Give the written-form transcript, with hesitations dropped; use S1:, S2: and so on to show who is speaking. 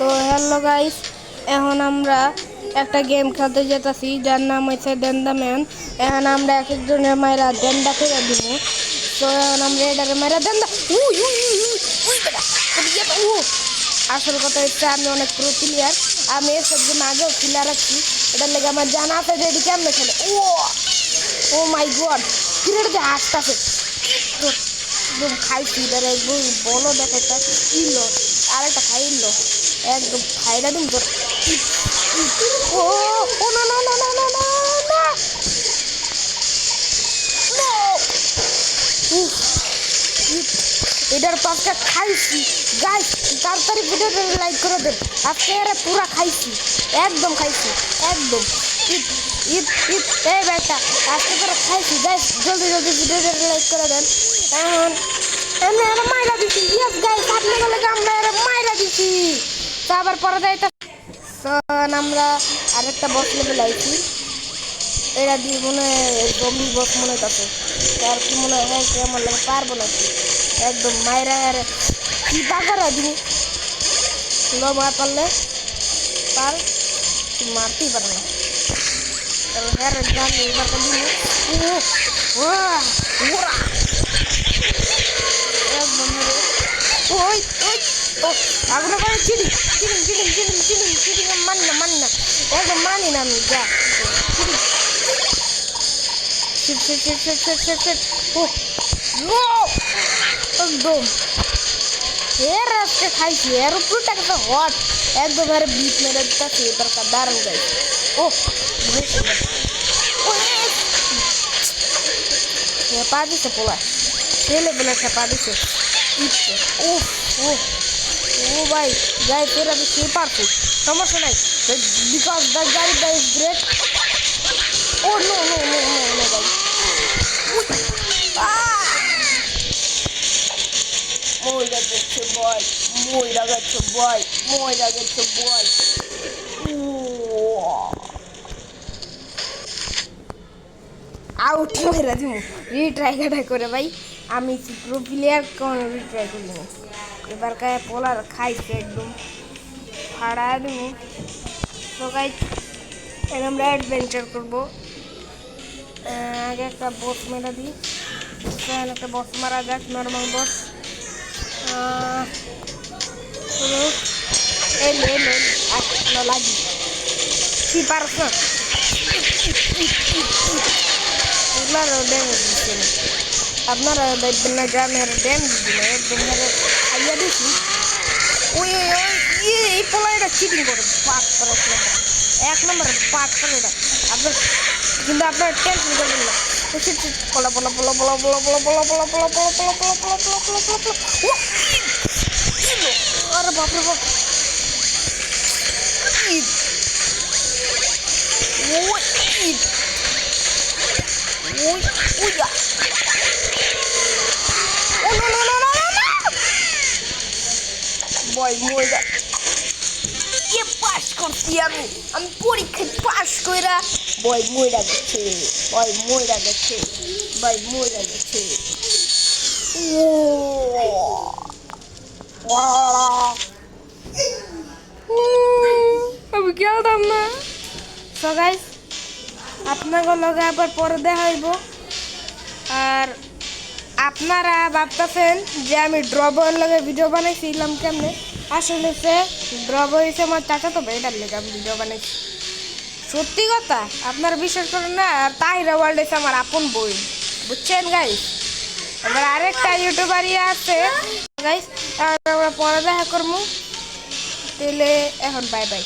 S1: তো hello guys, এখন আমরা একটা গেম খেলতে যেতেছি যার নাম হচ্ছে ডেন্ডা ম্যান। এখন আমরা এক একজনের মায়েরা ডেন্ডা করে দিব। তো এখন আমরা এটারে মায়েরা ডেন্ডা আসল কথা হচ্ছে আমি অনেক প্রো প্লেয়ার। আমি এসব গেম আগেও খেলে রাখছি, এটার লেগে আমার জানা আছে যে এটি কেমনে খেলে। ও মাই গড, কিরের যে আসতেছে একদম খাইছি, এটার একদম বলো দেখো একটা ইলো আর একটা খাইলো একদম খাইরা দিন তোর। ও ও না না না না না না না, এটার পাশটা খাইছি গাইস। তাড়াতাড়ি ভিডিওটা লাইক করে দেন, আজকে এরা পুরা খাইছি, একদম খাইছি একদম। ঈদ ঈদ ঈদ এই ব্যাটা আজকে করে খাইছি গাইস, জলদি জলদি ভিডিওটা লাইক করে দেন। এখন আমরা এরা মাইরা দিছি, ইয়েস গাইস আপনাদের লাগে আমরা এরা মাইরা দিছি। তো আবার পরে যাইতে আমরা আরেকটা বস লেভেল আইছি, এটা দিয়ে মনে হয় জম্বি বস মনে হইতাছে। আর কি মনে হয় কি আমার লাগে পারবো না, একদম মাইরা আর কি পাকড়া দিবি লো মার পারলে পার মারতেই পারে না। হ্যাঁ জানি এবার দিবি একদম ওই ওই ও আগুন করে চিড়ি চিড়ি চিড়ি চিড়ি চিড়ি চিড়ি মানি না মানি না, একদম মানি না আমি। যা চিড়ি একদম এর আজকে খাইছি, এর উপরটা কত হট, একদম এর বিট মেরে দিতেছি, এবার দারুণ গাই। ও পা দিছে পোলা ছেলে বলে পা দিছে। ও ও ও ভাই গাই তোরা তো সে পারছো, সমস্যা নাই, because the guy the is great. Oh no no no no no guy মইরা গেছে বয়, মইরা গেছে বয়, মইরা গেছে বয়। আউট মেরা দিব, রিট্রাই কাটা করে ভাই আমি প্রো প্লেয়ার কোন রিট্রাই করি না। এবার গায়ে পোলার খাইছে একদম ফাড়া দিব। তো গাইস আমরা অ্যাডভেঞ্চার করবো, আগে একটা বস মেরা দিই, একটা বস মারা যাক, নর্মাল বস। এলো এলো আসলো লাগি কি পারছ না, এগুলারও ড্যামেজ দিচ্ছে না, আপনারা দেখবেন না গ্রামের ড্যামেজ দিলে একদম খাইয়া দিছি। ওই ওই এই পোলা এটা চিটিং করে পাক করে এক নম্বর পাক করে এটা আপনার, কিন্তু আপনার টেনশন করবেন না। পোলা পোলা পোলা পোলা পোলা পোলা পোলা পোলা পোলা পোলা পোলা পোলা পোলা পোলা পোলা পোলা পোলা আরে বাপরে বাপ। বয় ময়দা এ পাস করছি আমি, আমি পরীক্ষায় পাস কইরা বয় ময়রা গেছে, বয় ময়রা গেছে, বয় ময়রা গেছে। আমি খেলতাম না। সো গাইস আপনাদের লগে আবার পরে দেখা হইব। আর আপনারা ভাবতেছেন যে আমি ড্রবয়ের লগে ভিডিও বানাইছিলাম কেমনে, আসলে সে ড্রব হয়েছে আমার চাচা তো এটার লেগে আমি ভিডিও বানাইছি। সত্যি কথা আপনারা বিশ্বাস করেন না, আর তাহিরা ওয়ার্ল্ড হচ্ছে আমার আপন বই, বুঝছেন গাইস। এবার আরেকটা ইউটিউবারই আছে গাইস, আমরা পরে দেখা করবো, তাহলে এখন বাই বাই।